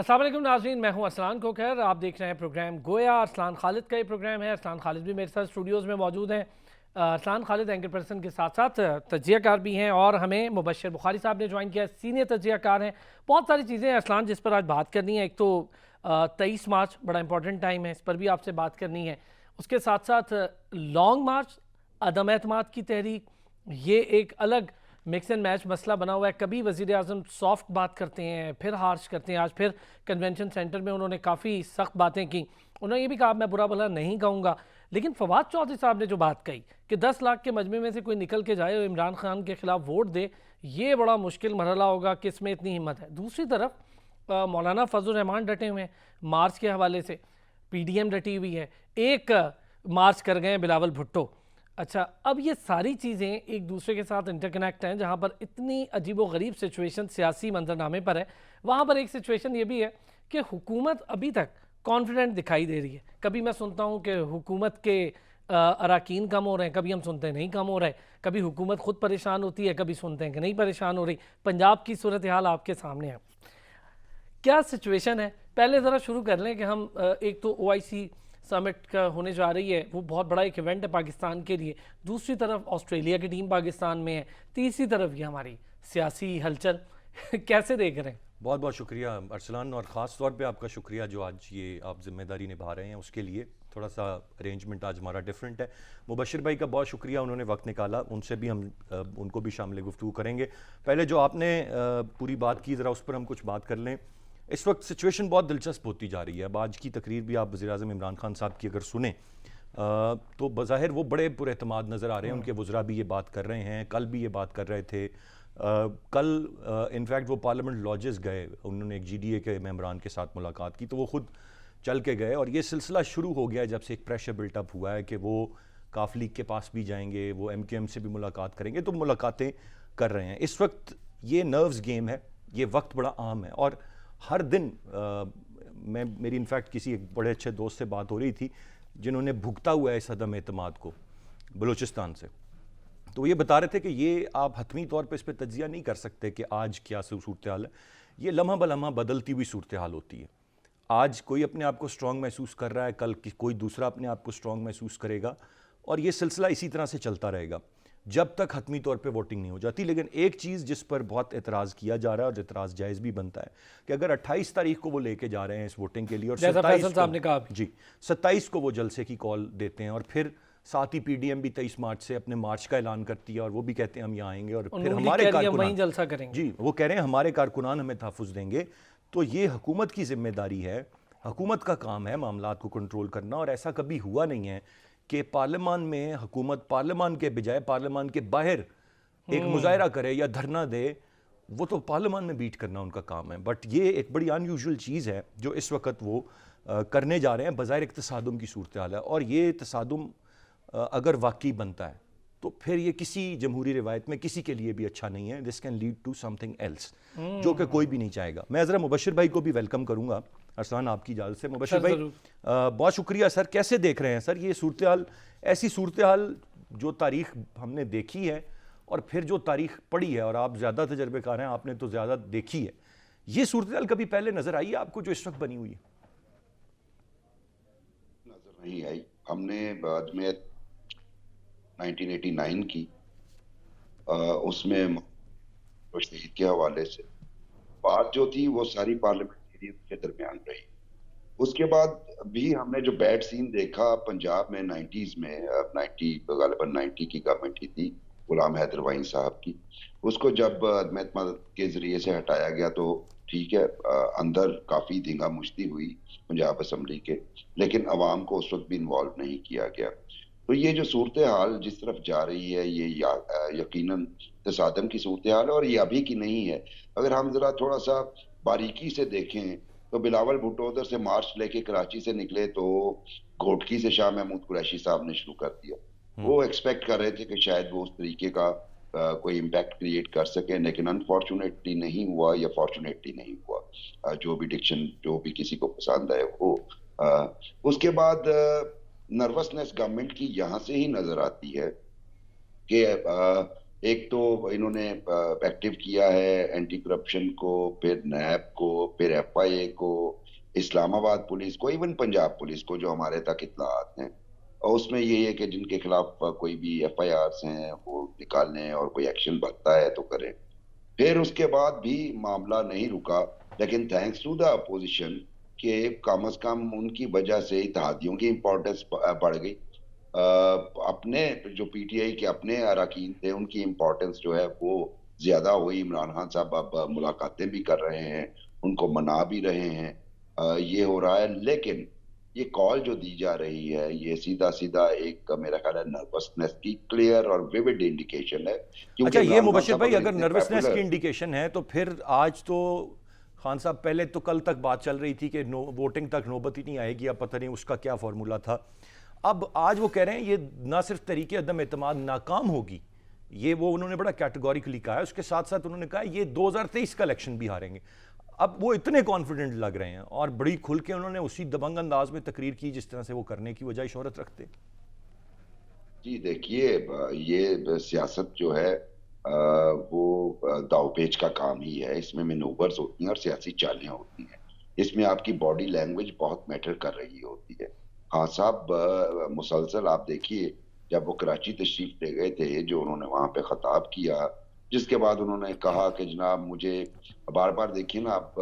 अस्सलाम वालेकुम नाज़रीन, मैं हूं अरसलान कोकर। आप देख रहे हैं प्रोग्राम गोया। अरसलान खालिद का ये प्रोग्राम है। अरसलान खालिद भी मेरे साथ स्टूडियोज़ में मौजूद हैं। अरसलान खालिद एंकर पर्सन के साथ साथ तजियाकार भी हैं और हमें मुबशर बुखारी साहब ने ज्वाइन किया, सीनियर तजियाकार हैं। बहुत सारी चीज़ें हैं अरसलान जिस पर आज बात करनी है। एक तो 23 मार्च बड़ा इंपॉर्टेंट टाइम है, इस पर भी आपसे बात करनी है। उसके साथ साथ लॉन्ग मार्च, अदम एतमाद की तहरीक, ये एक अलग मिक्स एंड मैच मसला बना हुआ है। कभी वज़ीर आज़म सॉफ्ट बात करते हैं, फिर हार्श करते हैं। आज फिर कन्वेंशन सेंटर में उन्होंने काफ़ी सख्त बातें की। उन्होंने ये भी कहा मैं बुरा भला नहीं कहूँगा, लेकिन फवाद चौधरी साहब ने जो बात कही कि 10 लाख के मजमे में से कोई निकल के जाए और इमरान खान के खिलाफ वोट दे, ये बड़ा मुश्किल मरहला होगा कि इसमें इतनी हिम्मत है। दूसरी तरफ मौलाना फजल रहमान डटे हुए हैं मार्च के हवाले से, PDM डटी हुई है, एक मार्च कर गए बिलावल भुट्टो। अच्छा, अब ये सारी चीज़ें एक दूसरे के साथ इंटरकनेक्ट हैं। जहाँ पर इतनी अजीब व गरीब सिचुएशन सियासी मंजरनामे पर है, वहाँ पर एक सिचुएशन ये भी है कि हुकूमत अभी तक कॉन्फिडेंट दिखाई दे रही है। कभी मैं सुनता हूँ कि हुकूमत के अरकान कम हो रहे हैं, कभी हम सुनते हैं नहीं कम हो रहा है, कभी हुकूमत खुद परेशान होती है, कभी सुनते हैं कि नहीं परेशान हो रही। पंजाब की सूरत हाल आपके सामने है, क्या सिचुएशन है? पहले ज़रा शुरू कर लें कि हम एक तो OIC समिट का होने जा रही है, वो बहुत बड़ा एक इवेंट है पाकिस्तान के लिए। दूसरी तरफ ऑस्ट्रेलिया की टीम पाकिस्तान में है। तीसरी तरफ ये हमारी सियासी हलचल कैसे देख रहे हैं? बहुत बहुत शुक्रिया अरसलान, और ख़ास तौर पे आपका शुक्रिया जो आज ये आप जिम्मेदारी निभा रहे हैं उसके लिए। थोड़ा सा अरेंजमेंट आज हमारा डिफरेंट है। मुबशर भाई का बहुत शुक्रिया, उन्होंने वक्त निकाला, उनसे भी हम उनको भी शामिल गुफ्तगू करेंगे। पहले जो आपने पूरी बात की, ज़रा उस पर हम कुछ बात कर लें। इस वक्त सिचुएशन बहुत दिलचस्प होती जा रही है। अब आज की तकरीर भी आप वज़ीर आज़म इमरान खान साहब की अगर सुने तो बज़ाहिर वो बड़े पुरएतमाद नज़र आ रहे हैं। उनके वज़रा भी ये बात कर रहे हैं, कल भी ये बात कर रहे थे। कल इनफैक्ट वो पार्लियामेंट लॉजेस गए, उन्होंने एक GDA के मेंबरान के साथ मुलाकात की, तो वो खुद चल के गए। और ये सिलसिला शुरू हो गया है जब से एक प्रेशर बिल्टअप हुआ है कि वो काफ लीग के पास भी जाएंगे, वो MQM से भी मुलाकात करेंगे, तो मुलाकातें कर रहे हैं। इस वक्त ये नर्व्स गेम है, ये वक्त बड़ा आम है। और हर दिन मेरी इनफैक्ट किसी एक बड़े अच्छे दोस्त से बात हो रही थी जिन्होंने भुगता हुआ है इस अदम एतमाद को बलूचिस्तान से, तो ये बता रहे थे कि ये आप हतमी तौर पे इस पर तज्जिया नहीं कर सकते कि आज क्या सूरत हाल है। ये लम्हा बलम्हा बदलती हुई सूरत हाल होती है। आज कोई अपने आप को स्ट्रॉन्ग महसूस कर रहा है, कल कोई दूसरा अपने आप को स्ट्रॉन्ग महसूस करेगा, और ये सिलसिला इसी तरह से चलता रहेगा जब तक हतमी तौर पे वोटिंग नहीं हो जाती। लेकिन एक चीज़ जिस पर बहुत एतराज़ किया जा रहा है और एतराज़ जायज़ भी बनता है कि अगर 28 तारीख को वो लेके जा रहे हैं इस वोटिंग के लिए, और 27 को वो जलसे की कॉल देते हैं, और फिर साथ ही PDM भी 23 मार्च से अपने मार्च का ऐलान करती है, और वो भी कहते हैं हम यहाँ आएंगे, और फिर हमारे कारकुनान जलसा करेंगे। जी, वो कह रहे हैं हमारे कारकुनान हमें तहफ़्फ़ुज़ देंगे। तो ये हुकूमत की जिम्मेदारी है, हुकूमत का काम है मामलात को कंट्रोल करना। और ऐसा कभी हुआ नहीं है कि पार्लियामान में हुकूमत पार्लियामान के बजाय पार्लियामान के बाहर एक मुजाहरा करे या धरना दे। वो तो पार्लियामान में बीट करना उनका काम है। बट ये एक बड़ी अनयूजुअल चीज़ है जो इस वक्त वो करने जा रहे हैं। बज़ाहिर एक तसादुम की सूरत हाल है, और ये तसादुम अगर वाकई बनता है तो फिर ये किसी जमहूरी रिवायत में किसी के लिए भी अच्छा नहीं है। This can lead to something else जो कि कोई भी नहीं चाहेगा। मैं ज़रा मुबशर भाई को भी वेलकम करूंगा, अरसलान आपकी इजाज़त से। मुबशर भाई बहुत शुक्रिया सर, कैसे देख रहे हैं सर ये सूरत हाल? ऐसी सूरत हाल जो तारीख हमने देखी है और फिर जो तारीख पढ़ी है, और आप ज़्यादा तजर्बेकार हैं, आपने तो ज़्यादा देखी है, ये सूरत हाल कभी पहले नज़र आई है आपको जो इस वक्त बनी हुई है? नजर नहीं आई। हमने बाद में 1989 की उसमें शहीद के हवाले से बात जो थी वो सारी पार्लियामेंटेरियन के दरमियान रही। उसके बाद भी हमने जो बैड सीन देखा पंजाब में 90s में, 90 की गवर्नमेंट ही थी गुलाम हैदर वाइन साहब की, उसको जब अदम के जरिए से हटाया गया तो ठीक है, अंदर काफी धींगा मुश्ती हुई पंजाब असम्बली के, लेकिन अवाम को उस वक्त भी इन्वॉल्व नहीं किया गया। तो ये जो सूरत हाल जिस तरफ जा रही है ये यकीनन तसादम की सूरत हाल है, और ये अभी की नहीं है। अगर हम जरा थोड़ा सा बारीकी से देखें तो बिलावल भुट्टो उधर से मार्च लेके कराची से निकले तो घोटकी से शाह महमूद कुरैशी साहब ने शुरू कर दिया। वो एक्सपेक्ट कर रहे थे कि शायद वो उस तरीके का कोई इम्पैक्ट क्रिएट कर सके, लेकिन अनफॉर्चुनेटली नहीं हुआ, या फॉर्चुनेटली नहीं हुआ, जो भी डिक्शन जो भी किसी को पसंद आए वो। उसके बाद नर्वसनेस गवर्नमेंट की यहाँ से ही नजर आती है कि एक तो इन्होंने एक्टिव किया है एंटी करप्शन को, फिर नैब को, फिर एफआईए को, इस्लामाबाद पुलिस को, इवन पंजाब पुलिस को जो हमारे तक इत्तलात हैं। और उसमें ये है कि जिनके खिलाफ कोई भी एफआईआर हैं वो निकाल लें और कोई एक्शन बनता है तो करें। फिर उसके बाद भी मामला नहीं रुका, लेकिन थैंक्स टू द अपोजिशन के कम अज कम उनकी वजह से इत्तेहादियों की इम्पोर्टेंस बढ़ गई। अपने जो पीटीआई के अपने अरकान थे उनकी इम्पोर्टेंस जो है वो ज्यादा हुई। इमरान खान साहब अब मुलाकातें भी कर रहे हैं, उनको मना भी रहे हैं, ये हो रहा है। लेकिन ये कॉल जो दी जा रही है ये सीधा सीधा एक मेरा ख्याल है नर्वसनेस की क्लियर और विविड इंडिकेशन है। अच्छा, ये इमरान खान मुबशिर साहब भाई अगर अगर इतने नर्वसनेस की पॉपुलर इंडिकेशन है तो फिर आज तो खान साहब, पहले तो कल तक बात चल रही थी कि वोटिंग तक नौबत ही नहीं आएगी, अब पता नहीं उसका क्या फॉर्मूला था। अब आज वो कह रहे हैं ये ना सिर्फ तरीके अदम एतमाद नाकाम होगी, ये वो उन्होंने बड़ा कैटेगोरिकली कहा है, उसके साथ साथ उन्होंने कहा ये 2023 का इलेक्शन भी हारेंगे। अब वो इतने कॉन्फिडेंट लग रहे हैं और बड़ी खुल के उन्होंने उसी दबंग अंदाज में तकरीर की जिस तरह से वो करने की वजह शोहरत रखते। जी देखिए, ये सियासत जो है वो दावपेच का काम ही है। इसमें मैनूवर्स होती हैं और सियासी चालें होती हैं। इसमें आपकी बॉडी लैंग्वेज बहुत मैटर कर रही होती है। हाँ साहब, मुसलसल आप देखिए जब वो कराची तशरीफ ले गए थे, जो उन्होंने वहां पे खताब किया, जिसके बाद उन्होंने कहा कि जनाब मुझे बार बार देखिए ना, आप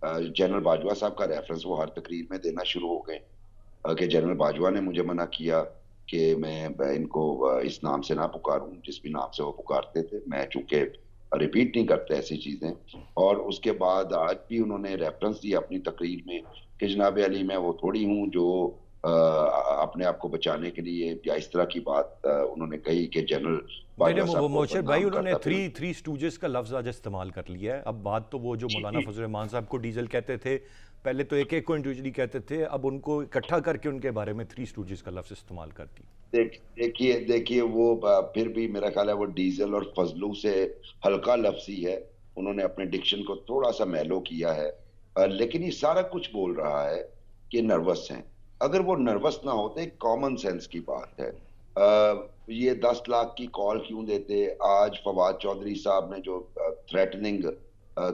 जनरल बाजवा साहब का रेफरेंस वो हर तकरीर में देना शुरू हो गए कि जनरल बाजवा ने मुझे मना किया कि मैं इनको इस नाम से ना पुकारूं जिस भी नाम से वो पुकारते थे। मैं चूंकि रिपीट नहीं करते ऐसी चीजें। और उसके बाद आज भी उन्होंने रेफरेंस दिया अपनी तकरीर में कि जनाब अली मैं वो थोड़ी हूं जो अपने आप को बचाने के लिए, या इस तरह की बात उन्होंने कही कि जनरल बाजवा साहब को मोशर भाई, बदनाम उन्होंने करता फिरूं। थ्री स्टूजेस का लफ्ज आज इस्तेमाल कर लिया है। अब बात तो वो जो मौलाना फजल रहमान साहब को डीजल कहते थे, पहले तो एक एक को इंडिविजुअली कहते थे, अब उनको इकट्ठा करके उनके बारे में थ्री स्टूजेस का लफ्ज इस्तेमाल करती। देखिए वो फिर भी मेरा ख्याल है वो डीजल और फजलू से हल्का लफ्जी है। उन्होंने अपने डिक्शन को थोड़ा सा मैलो किया है, लेकिन ये सारा कुछ बोल रहा है कि नर्वस हैं। अगर वो नर्वस ना होते, कॉमन सेंस की बात है। ये 10 लाख की कॉल क्यों देते? आज फवाद चौधरी साहब ने जो थ्रेटनिंग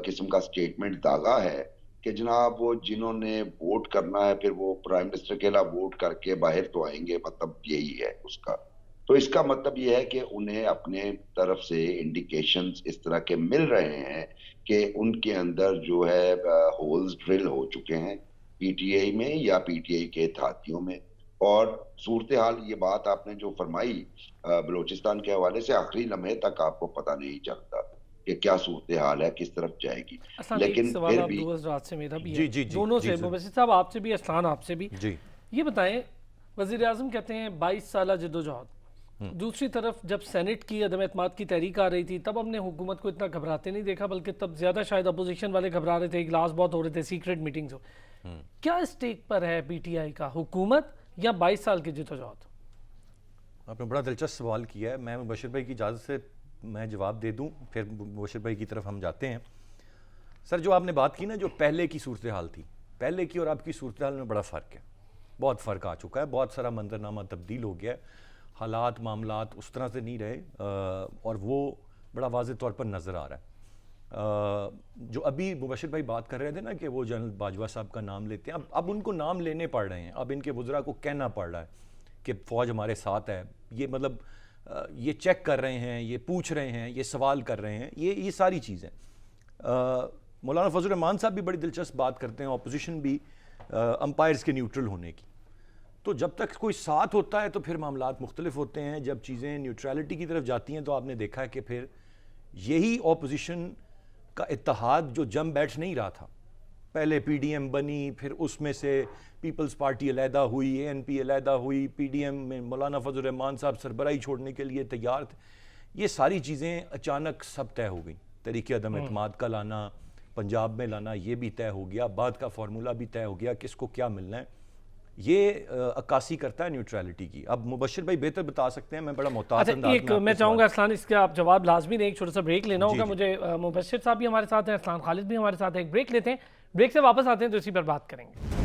किस्म का स्टेटमेंट दागा है कि जनाब वो जिन्होंने वोट करना है फिर वो प्राइम मिनिस्टर के खिलाफ वोट करके बाहर तो आएंगे, मतलब यही है उसका। तो इसका मतलब ये है कि उन्हें अपने तरफ से इंडिकेशंस इस तरह के मिल रहे हैं कि उनके अंदर जो है होल्स ड्रिल हो चुके हैं पीटीआई में या पीटीआई के इत्तेहादियों में। और सूरत हाल, ये बात आपने जो फरमाई बलोचिस्तान के हवाले से, आखिरी लम्हे तक आपको पता नहीं चलता कि क्या सूरत हाल है, किस तरफ जाएगी। लेकिन फिर भी रात से मेरा भी जी, है, जी, जी, दोनों जी, से, सर। मुबशिर साहब आपसे भी, असलान आपसे भी, जी। ये बताएं, वज़ीर आज़म कहते हैं 22 साल जद्दोजहद, दूसरी तरफ जब सेनेट की अदम एतमाद की तहरीक आ रही थी तब हमने हुकूमत को इतना घबराते नहीं देखा, बल्कि तब ज़्यादा शायद अपोजिशन वाले घबरा रहे थे, इजलास बहुत हो रहे थे, सीक्रेट मीटिंग्स हो। क्या स्टेक पर है पीटीआई का, हुकूमत या 22 साल की जद्दोजहद? आपने बड़ा दिलचस्प सवाल किया है। मैं मुबशिर भाई की इजाज़त से मैं जवाब दे दूं, फिर मुबशिर भाई की तरफ हम जाते हैं। सर, जो आपने बात की ना, जो पहले की सूरत हाल थी, पहले की और अब की सूरत हाल में बड़ा फ़र्क है, बहुत फ़र्क आ चुका है, बहुत सारा मंजरनामा तब्दील हो गया है, हालात मामलात उस तरह से नहीं रहे, और वो बड़ा वाज़ेह तौर पर नज़र आ रहा है। जो अभी मुबशिर भाई बात कर रहे थे ना कि वो जनरल बाजवा साहब का नाम लेते हैं, अब उनको नाम लेने पड़ रहे हैं, अब इनके वज़रा को कहना पड़ रहा है कि फ़ौज हमारे साथ है। ये मतलब ये चेक कर रहे हैं, ये पूछ रहे हैं, ये सवाल कर रहे हैं, ये सारी चीज़ें। मौलाना फजल रहमान साहब भी बड़ी दिलचस्प बात करते हैं, अपोजिशन भी, अंपायर्स के न्यूट्रल होने की। तो जब तक कोई साथ होता है तो फिर मामलात मुख्तलिफ होते हैं, जब चीज़ें न्यूट्रलिटी की तरफ जाती हैं तो आपने देखा है कि फिर यही अपोजिशन का इत्तेहाद जो जम बैठ नहीं रहा था, पहले पीडीएम बनी, फिर उसमें से पीपल्स पार्टी अलहदा हुई, एएनपी अलहदा हुई, पीडीएम में मौलाना फजल रहमान साहब सरबराही छोड़ने के लिए तैयार थे, ये सारी चीज़ें अचानक सब तय हो गई। तरीके अदम एतमाद का लाना, पंजाब में लाना, ये भी तय हो गया, बाद का फार्मूला भी तय हो गया, किसको क्या मिलना है, ये अक्कासी करता है न्यूट्रलिटी की। अब मुबशिर भाई बेहतर बता सकते हैं, मैं बड़ा मोहतात अंदाज में एक मैं चाहूँगा असलान इसका आप जवाब लाजमी दें, एक छोटा सा ब्रेक लेना होगा जी। मुझे। मुबशिर साहब भी हमारे साथ हैं, असलान खालिद भी हमारे साथ हैं, एक ब्रेक लेते हैं, ब्रेक से वापस आते हैं तो इसी पर बात करेंगे।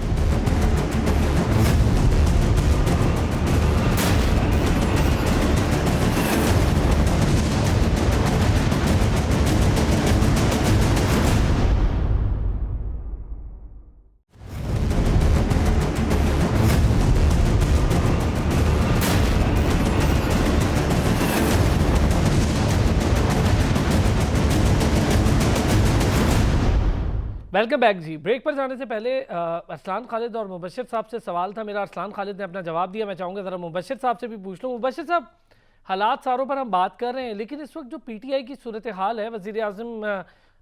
वेलकम बैक जी। ब्रेक पर जाने से पहले अरसलान खालिद और मुबशिर साहब से सवाल था मेरा। अरसलान खालिद ने अपना जवाब दिया, मैं चाहूँगा ज़रा मुबशिर साहब से भी पूछ लूँ। मुबशिर साहब, हालात सारों पर हम बात कर रहे हैं, लेकिन इस वक्त जो पीटीआई की सूरत हाल है, वज़ीर आज़म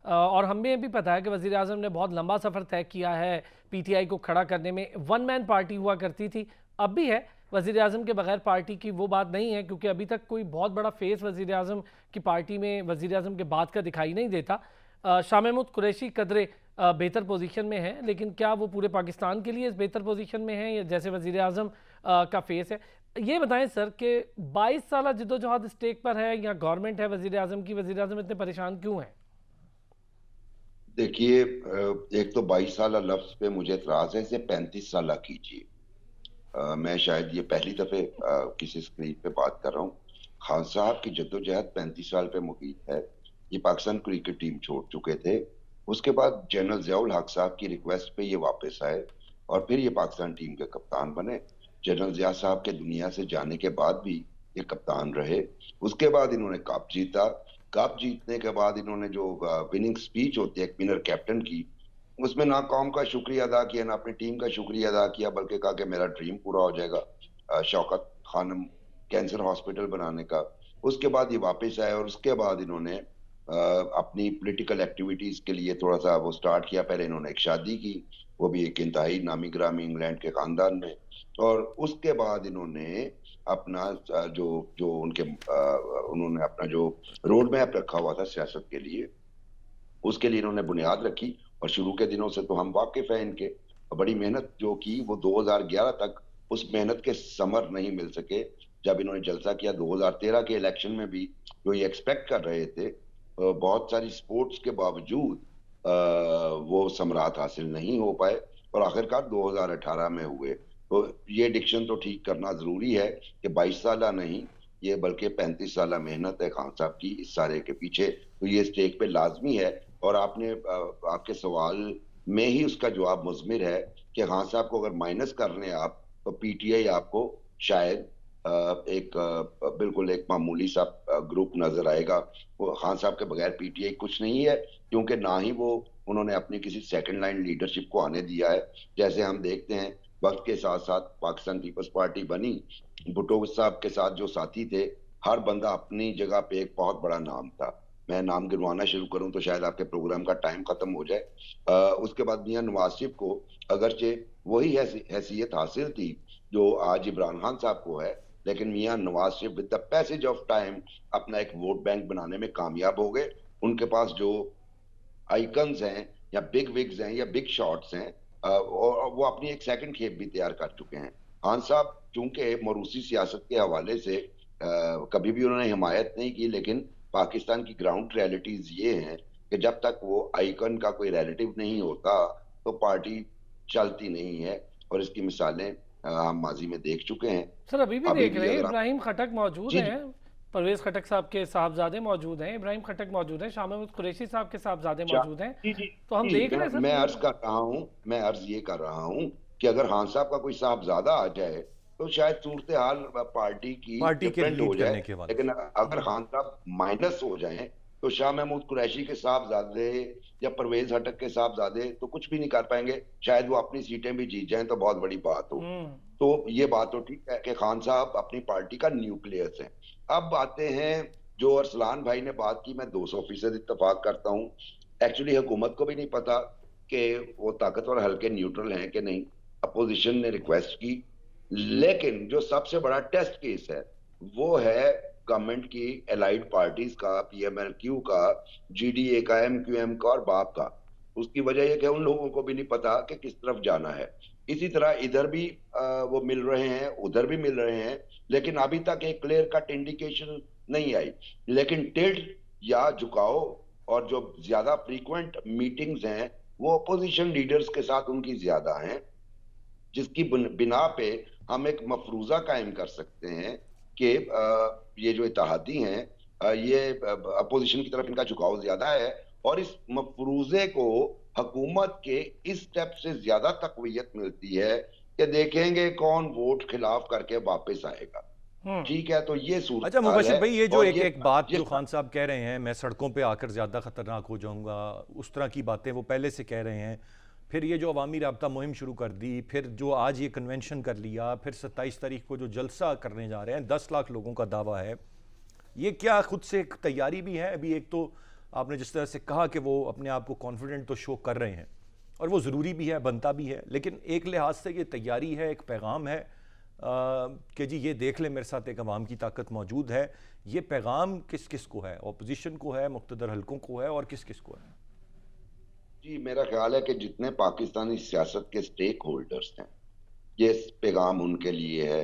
और हमें भी पता है कि वज़ीर आज़म ने बहुत लंबा सफ़र तय किया है पीटीआई को खड़ा करने में। वन मैन पार्टी हुआ करती थी, अब भी है। वज़ीर आज़म के बगैर पार्टी की वो बात नहीं है, क्योंकि अभी तक कोई बहुत बड़ा फेस वज़ीर आज़म की पार्टी में वज़ीर आज़म के बाद का दिखाई नहीं देता। शाह महमूद कुरैशी कदरे बेहतर पोजीशन में है, लेकिन क्या वो पूरे पाकिस्तान के लिए इस बेहतर पोजीशन में है या जैसे वज़ीर आज़म का फेस है? ये बताएं सर कि 22 साल जिद्दोजहद स्टेक पर है या गवर्नमेंट है वज़ीर आज़म की, वज़ीर आज़म इतने परेशान क्यों हैं? देखिए, एक तो 22 साल लफ्ज पे मुझे एतराज है, इसे 35 साल कीजिए। मैं शायद ये पहली दफे किसी स्क्रीन पे बात कर रहा हूँ। खान साहब की जद्दोजहद 35 साल पे मुकीम है। ये पाकिस्तान क्रिकेट टीम छोड़ चुके थे। उसके बाद जनरल ज़ियाउल हक साहब की रिक्वेस्ट पे ये वापस आए और फिर ये पाकिस्तान टीम के कप्तान बने। जनरल ज़िया साहब के दुनिया से जाने के बाद भी ये कप्तान रहे। उसके बाद इन्होंने कप जीता। कप जीतने के बाद इन्होंने जो विनिंग स्पीच होती है एक विनर कैप्टन की, उसमें ना कौम का शुक्रिया अदा किया ना अपनी टीम का शुक्रिया अदा किया, बल्कि कहा कि मेरा ड्रीम पूरा हो जाएगा शौकत खानम कैंसर हॉस्पिटल बनाने का। उसके बाद ये वापस आए और उसके बाद इन्होंने अपनी पॉलिटिकल एक्टिविटीज के लिए थोड़ा सा वो स्टार्ट किया। पहले इन्होंने एक शादी की, वो भी एक इंतहाई नामी ग्रामी इंग्लैंड के खानदान में, और उसके बाद इन्होंने अपना जो जो उनके उन्होंने अपना जो रोड मैप रखा हुआ था सियासत के लिए, उसके लिए इन्होंने बुनियाद रखी। और शुरू के दिनों से तो हम वाकिफ हैं इनके, बड़ी मेहनत जो की वो 2011 तक उस मेहनत के समर नहीं मिल सके। जब इन्होंने जलसा किया 2013 के इलेक्शन में भी जो ये एक्सपेक्ट कर रहे थे, बहुत सारी स्पोर्ट्स के बावजूद वो समरात हासिल नहीं हो पाए और आखिरकार 2018 में हुए। तो ये डिक्शन तो ठीक करना जरूरी है कि 22 साल नहीं, ये बल्कि 35 साल मेहनत है खान साहब की इस सारे के पीछे। तो ये स्टेक पे लाजमी है। और आपके सवाल में ही उसका जवाब मुज़मिर है कि खान साहब को अगर माइनस कर रहे हैं आप, तो पीटीआई आपको शायद बिल्कुल एक मामूली सा ग्रुप नजर आएगा। वो खान साहब के बगैर पीटीआई कुछ नहीं है, क्योंकि ना ही वो उन्होंने अपनी किसी सेकंड लाइन लीडरशिप को आने दिया है। जैसे हम देखते हैं वक्त के साथ साथ पाकिस्तान पीपल्स पार्टी बनी, भुट्टो साहब के साथ जो साथी थे, हर बंदा अपनी जगह पे एक बहुत बड़ा नाम था। मैं नाम गिनवाना शुरू करूं तो शायद आपके प्रोग्राम का टाइम खत्म हो जाए। उसके बाद मियां नवाज शरीफ को अगरचे वही हैसियत हासिल थी जो आज इमरान खान साहब को है, लेकिन मियां Nawaz Sharif with the passage of time अपना एक वोट बैंक बनाने में कामयाब हो गए। उनके पास जो आइकन्स हैं या बिग विग्स हैं या बिग शॉट्स हैं, और वो अपनी एक सेकंड खेप भी तैयार कर चुके हैं। खान साहब चूंकि मरूसी सियासत के हवाले से कभी भी उन्होंने हिमायत नहीं की, लेकिन पाकिस्तान की ग्राउंड रियलिटीज ये हैं कि जब तक वो आइकन का कोई रिलेटिव नहीं होता तो पार्टी चलती नहीं है। और इसकी मिसालें हम माजी में देख चुके हैं। सर अभी भी अभी देख भी रहे हैं, अगर इब्राहिम खटक मौजूद जी जी हैं, परवेज खटक साहब के साहबजादे मौजूद हैं, इब्राहिम खटक मौजूद हैं, शाह महमूद कुरैशी साहब के साहबजादे मौजूद हैं। जी जी तो हम जी देख रहे हैं मैं सर। अर्ज कर रहा हूँ, मैं अर्ज ये कर रहा हूँ कि अगर खान साहब का कोई साहबजादा आ जाए तो शायद सूरत हाल पार्टी की पार्टी के डिफरेंट हो लीड जाए। करने के हवाले लेकिन से। अगर खान साहब माइनस हो जाएं तो शाह महमूद कुरैशी के साहबजादे या परवेज हटक के साहबजादे तो कुछ भी नहीं कर पाएंगे। शायद वो अपनी सीटें भी जीत जाएं तो बहुत बड़ी बात हो। हम्म। तो ये बात तो ठीक है कि खान साहब अपनी पार्टी का न्यूक्लियस है। अब आते हैं जो अरसलान भाई ने बात की, मैं 200% इत्तेफाक करता हूँ। एक्चुअली हुकूमत को भी नहीं पता कि वो ताकतवर हल्के न्यूट्रल हैं कि नहीं। अपोजिशन ने रिक्वेस्ट की, लेकिन जो सबसे बड़ा टेस्ट केस है वो है गवर्नमेंट की एलाइड पार्टीज का, पीएमएलक्यू का, जीडीए का, एमक्यूएम का और बाप का। उसकी वजह यह कि उन लोगों को भी नहीं पता कि किस तरफ जाना है। इसी तरह इधर भी वो मिल रहे हैं, उधर भी मिल रहे हैं, लेकिन अभी तक एक क्लियर कट इंडिकेशन नहीं आई। लेकिन टिल्ट या झुकाव और जो ज्यादा फ्रीक्वेंट मीटिंग्स हैं वो अपोजिशन लीडर्स के साथ उनकी ज्यादा हैं, जिसकी बिना पे हम एक मफरूजा कायम कर सकते हैं कि ये जो इत्तेहादी हैं, ये अपोजिशन की तरफ इनका झुकाव ज्यादा है। और इस मफरूजे को हुकूमत के इस स्टेप से ज्यादा तकवीयत मिलती है कि देखेंगे कौन वोट खिलाफ करके वापस आएगा। ठीक है, तो ये सूरत अच्छा हाल मुबशिर है। भाई, ये जो और एक एक बात ये जो खान साहब कह रहे हैं, मैं सड़कों पे आकर ज़्यादा ख़तरनाक हो जाऊंगा, उस तरह की बातें वो पहले से कह रहे हैं। फिर ये जो अवामी राब्ता मुहिम शुरू कर दी, फिर जो आज ये कन्वेंशन कर लिया, फिर 27 तारीख को जो जलसा करने जा रहे हैं, 10 लाख लोगों का दावा है, ये क्या खुद से एक तैयारी भी है? अभी एक तो आपने जिस तरह से कहा कि वो अपने आप को कॉन्फिडेंट तो शो कर रहे हैं, और वो ज़रूरी भी है, बनता भी है, लेकिन एक लिहाज से ये तैयारी है, एक पैगाम है कि जी ये देख ले मेरे साथ एक अवाम की ताकत मौजूद है। ये पैगाम किस किस को है? अपोजिशन को है, मुक़्तदर हलकों को है, और किस किस को है? जी, मेरा ख्याल है कि जितने पाकिस्तानी सियासत के स्टेक होल्डर्स हैं, ये पैगाम उनके लिए है।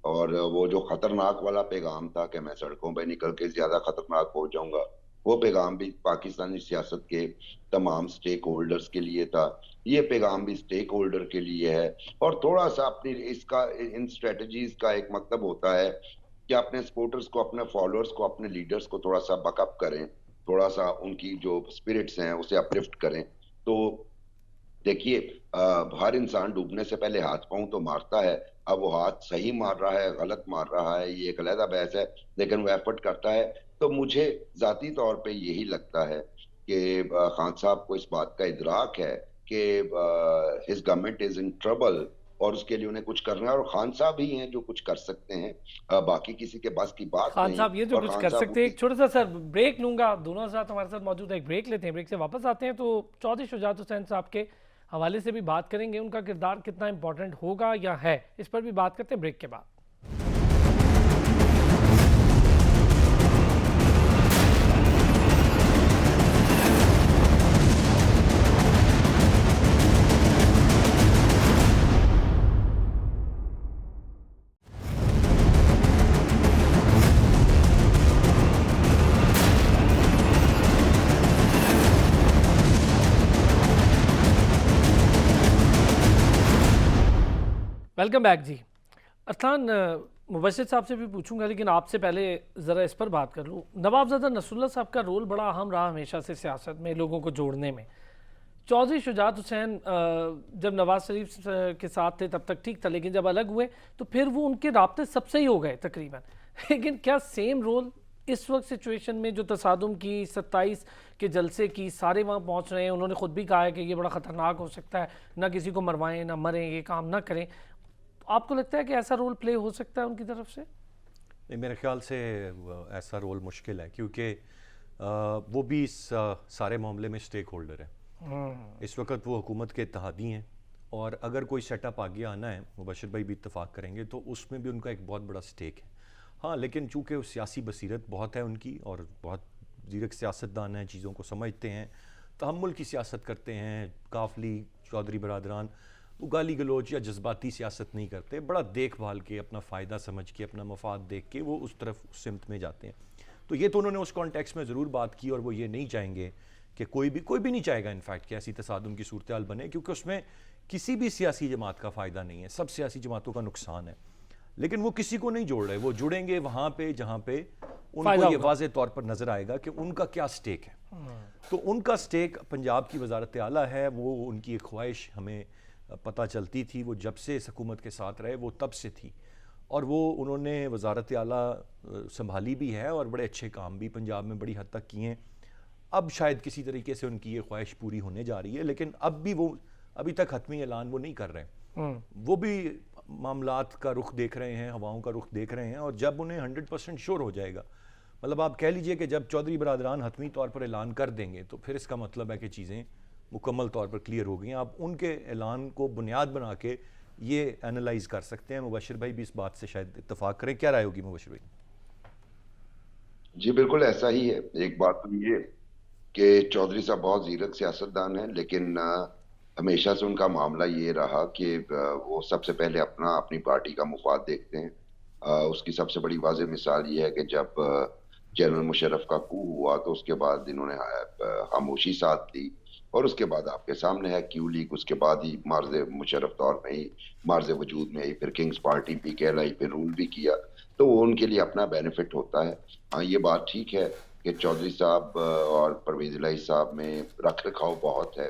और वो जो खतरनाक वाला पैगाम था कि मैं सड़कों पे निकल के ज्यादा खतरनाक हो जाऊंगा, वो पैगाम भी पाकिस्तानी सियासत के तमाम स्टेक होल्डर्स के लिए था। ये पैगाम भी स्टेक होल्डर के लिए है। और थोड़ा सा अपनी इसका इन स्ट्रेटजीज का एक मतलब होता है कि अपने सपोर्टर्स को, अपने फॉलोअर्स को, अपने लीडर्स को थोड़ा सा बकअप करें, थोड़ा सा उनकी जो स्पिरिट्स हैं उसे अपलिफ्ट करें। तो देखिए, हर इंसान डूबने से पहले हाथ पांव तो मारता है। अब वो हाथ सही मार रहा है, गलत मार रहा है, ये एक अलग बहस है, लेकिन वो एफर्ट करता है। तो मुझे जाती तौर पे यही लगता है कि खान साहब को इस बात का इदराक है कि his government is in trouble, और उसके लिए उन्हें कुछ करना है। और खान साहब ही हैं जो कुछ कर सकते हैं, बाकी किसी के बस की बात खान नहीं। साहब ये जो और कुछ खान कर साहब सकते हैं, एक छोटा सा सर ब्रेक लूंगा, दोनों साथ हमारे साथ मौजूद है, एक ब्रेक लेते हैं, ब्रेक से वापस आते हैं तो चौधरी शुजात हुसैन साहब के हवाले से भी बात करेंगे, उनका किरदार कितना इंपॉर्टेंट होगा या है, इस पर भी बात करते हैं ब्रेक के बाद। वेलकम बैक जी। अरसलान, मुबशिर साहब से भी पूछूंगा, लेकिन आपसे पहले ज़रा इस पर बात कर लूँ। नवाबज़ादा नसरुल्लाह साहब का रोल बड़ा अहम रहा हमेशा से सियासत में, लोगों को जोड़ने में। चौधरी शुजात हुसैन जब नवाज शरीफ के साथ थे तब तक ठीक था, लेकिन जब अलग हुए तो फिर वो उनके राब्ते सबसे ही हो गए तकरीबन। लेकिन क्या सेम रोल इस वक्त सिचुएशन में, जो तसादुम की 27 के जलसे की, सारे वहाँ पहुँच रहे हैं, उन्होंने खुद भी कहा है कि ये बड़ा ख़तरनाक हो सकता है, ना किसी को मरवाएं ना मरें, ये काम ना करें, आपको लगता है कि ऐसा रोल प्ले हो सकता है उनकी तरफ से? नहीं, मेरे ख्याल से ऐसा रोल मुश्किल है, क्योंकि वो भी इस सारे मामले में स्टेक होल्डर है। इस वक्त वो हुकूमत के इत्तेहादी हैं, और अगर कोई सेटअप आगे आना है, मुबशिर भाई भी इत्तेफाक करेंगे, तो उसमें भी उनका एक बहुत बड़ा स्टेक है। हाँ, लेकिन चूँकि वो सियासी बसीरत बहुत है उनकी, और बहुत जीरक सियासतदान हैं, चीज़ों को समझते हैं, तहम्मुल की सियासत करते हैं, काफली चौधरी बरदरान वो गाली गलोच या जज्बाती सियासत नहीं करते, बड़ा देखभाल के, अपना फ़ायदा समझ के, अपना मफाद देख के वो उस तरफ उस सिमत में जाते हैं। तो ये तो उन्होंने उस कॉन्टेक्स्ट में ज़रूर बात की, और वो ये नहीं चाहेंगे कि कोई भी नहीं चाहेगा इनफैक्ट कि ऐसी तसादुम की सूरत हाल बने, क्योंकि उसमें किसी भी सियासी जमात का फ़ायदा नहीं है, सब सियासी जमातों का नुकसान है। लेकिन वो किसी को नहीं जोड़ रहे, वो जुड़ेंगे वहाँ पे जहाँ पे उनको ये वाज़े तौर पर नज़र आएगा कि उनका क्या स्टेक है। तो उनका स्टेक पंजाब की वजारत आला है, वो उनकी एक ख्वाहिश हमें पता चलती थी, वो जब से इस हुकूमत के साथ रहे वो तब से थी, और वो उन्होंने वजारत आला संभाली भी है, और बड़े अच्छे काम भी पंजाब में बड़ी हद तक किए हैं। अब शायद किसी तरीके से उनकी ये ख्वाहिश पूरी होने जा रही है, लेकिन अब भी वो अभी तक हतमी ऐलान वो नहीं कर रहे। वो भी मामलात का रुख देख रहे हैं, हवाओं का रुख देख रहे हैं, और जब उन्हें 100% श्योर हो जाएगा, मतलब आप कह लीजिए कि जब चौधरी बरदरान हतमी तौर पर ऐलान कर देंगे, तो फिर इसका मतलब है कि चीज़ें मुकम्मल तौर पर क्लियर हो गई हैं। आप उनके ऐलान को बुनियाद बना के ये एनालाइज कर सकते हैं। मुबशिर भाई भी इस बात से शायद इत्तेफाक करें, क्या राय होगी मुबशिर भाई? जी बिल्कुल ऐसा ही है। एक बात तो ये कि चौधरी साहब बहुत जीरक सियासतदान हैं, लेकिन हमेशा से उनका मामला ये रहा कि वो सबसे पहले अपनी पार्टी का मुफाद देखते हैं। उसकी सबसे बड़ी वाज़ेह मिसाल ये है कि जब जनरल मुशर्रफ का कू हुआ तो उसके बाद इन्होंने खामोशी साथ ली, और उसके बाद आपके सामने है क्यू लीग, उसके बाद ही मार्ज मुशर्रफ दौर में ही, मार्ज वजूद में ही फिर किंग्स पार्टी भी कहलाई, फिर रूल भी किया। तो वो उनके लिए अपना बेनिफिट होता है। हाँ, ये बात ठीक है कि चौधरी साहब और परवेज इलाही साहब में रख रखाव बहुत है,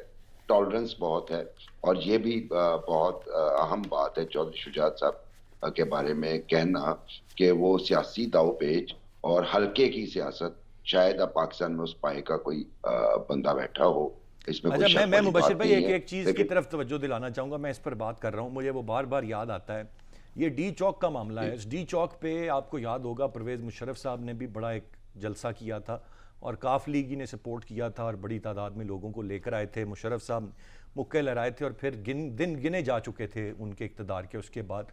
टॉलरेंस बहुत है, और ये भी बहुत अहम बात है चौधरी शुजात साहब के बारे में कहना कि वो सियासी दावपेच और हल्के की सियासत, शायद अब पाकिस्तान में उस पाए का कोई बंदा बैठा हो, इसमें कोई अच्छा, शक मैं वाली मुबशिर बात भाई नहीं एक है। एक चीज़ की तरफ तवज्जो दिलाना चाहूँगा, मैं इस पर बात कर रहा हूँ, मुझे वो बार बार याद आता है, ये डी चौक का मामला है। इस डी चौक पे आपको याद होगा परवेज़ मुशर्रफ साहब ने भी बड़ा एक जलसा किया था और काफ लीगी ने सपोर्ट किया था और बड़ी तादाद में लोगों को लेकर आए थे। मुशर्रफ साहब मुक्के लहराए थे और फिर दिन गिने जा चुके थे उनके इक़्तिदार के। उसके बाद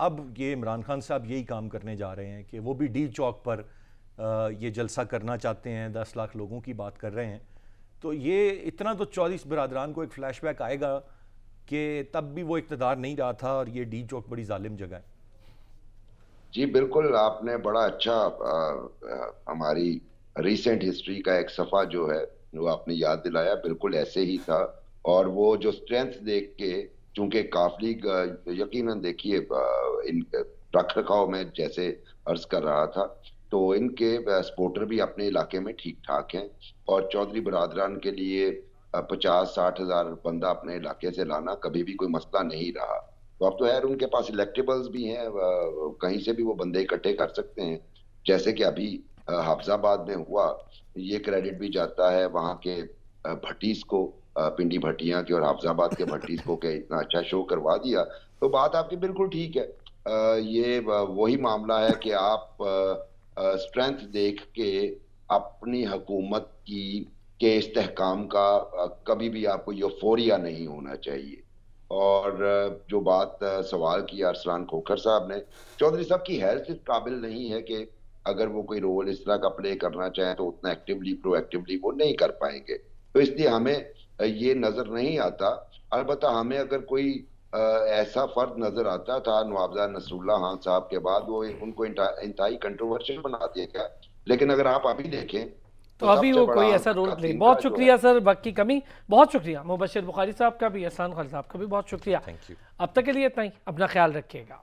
अब ये इमरान खान साहब यही काम करने जा रहे हैं कि वो भी डी चौक पर ये जलसा करना चाहते हैं, 10 लाख लोगों की बात कर रहे हैं। तो ये इतना तो 24 बिरादरान को एक फ्लैशबैक आएगा कि तब भी वो इक़्तिदार नहीं रहा था और ये डी चौक बड़ी जालिम जगह है। जी बिल्कुल, आपने बड़ा अच्छा हमारी रीसेंट हिस्ट्री का एक सफ़ा जो है वो आपने याद दिलाया, बिल्कुल ऐसे ही था। और वो जो स्ट्रेंथ देख के, चूंकि काफ लीग यकीनन देखिए इन रख रखाव में जैसे अर्ज कर रहा था, तो इनके सपोर्टर भी अपने इलाके में ठीक ठाक हैं और चौधरी बरादरान के लिए 50-60 हजार बंदा अपने इलाके से लाना कभी भी कोई मसला नहीं रहा। तो अब तो यार उनके पास इलेक्टेबल्स भी हैं, कहीं से भी वो बंदे इकट्ठे कर सकते हैं। जैसे कि अभी हाफजाबाद में हुआ, ये क्रेडिट भी जाता है वहाँ के भट्टीस को, पिंडी भट्टियां के और हाफजाबाद के भट्टीस को, के इतना अच्छा शो करवा दिया। तो बात आपकी बिल्कुल ठीक है। ये वही मामला है कि आप स्ट्रेंथ देख के अपनी हुकूमत की के इस्तेहकाम का कभी भी आपको यूफोरिया नहीं होना चाहिए। और जो बात सवाल किया अरसलान खोखर साहब ने, चौधरी साहब की हैसियत इस काबिल नहीं है कि अगर वो कोई रोल इस तरह का प्ले करना चाहें तो उतना एक्टिवली प्रोएक्टिवली वो नहीं कर पाएंगे। तो इसलिए हमें ये नजर नहीं आता। अलबत्ता हमें अगर कोई ऐसा फर्द नजर आता था नवाबजा नसरुल्लाह खान साहब के बाद, वो उनको इंतहाई कंट्रोवर्शियल बना दिया गया। लेकिन अगर आप अभी देखें तो तो अभी सबसे वो बड़ा कोई ऐसा रोल प्ले। खातिन बहुत का जो शुक्रिया है, सर, वक्त की कमी। बहुत शुक्रिया मुबशिर बुखारी साहब का भी, अहसान खालिद साहब का भी बहुत शुक्रिया। Thank you. अब तक के लिए इतना ही, अपना ख्याल रखिएगा।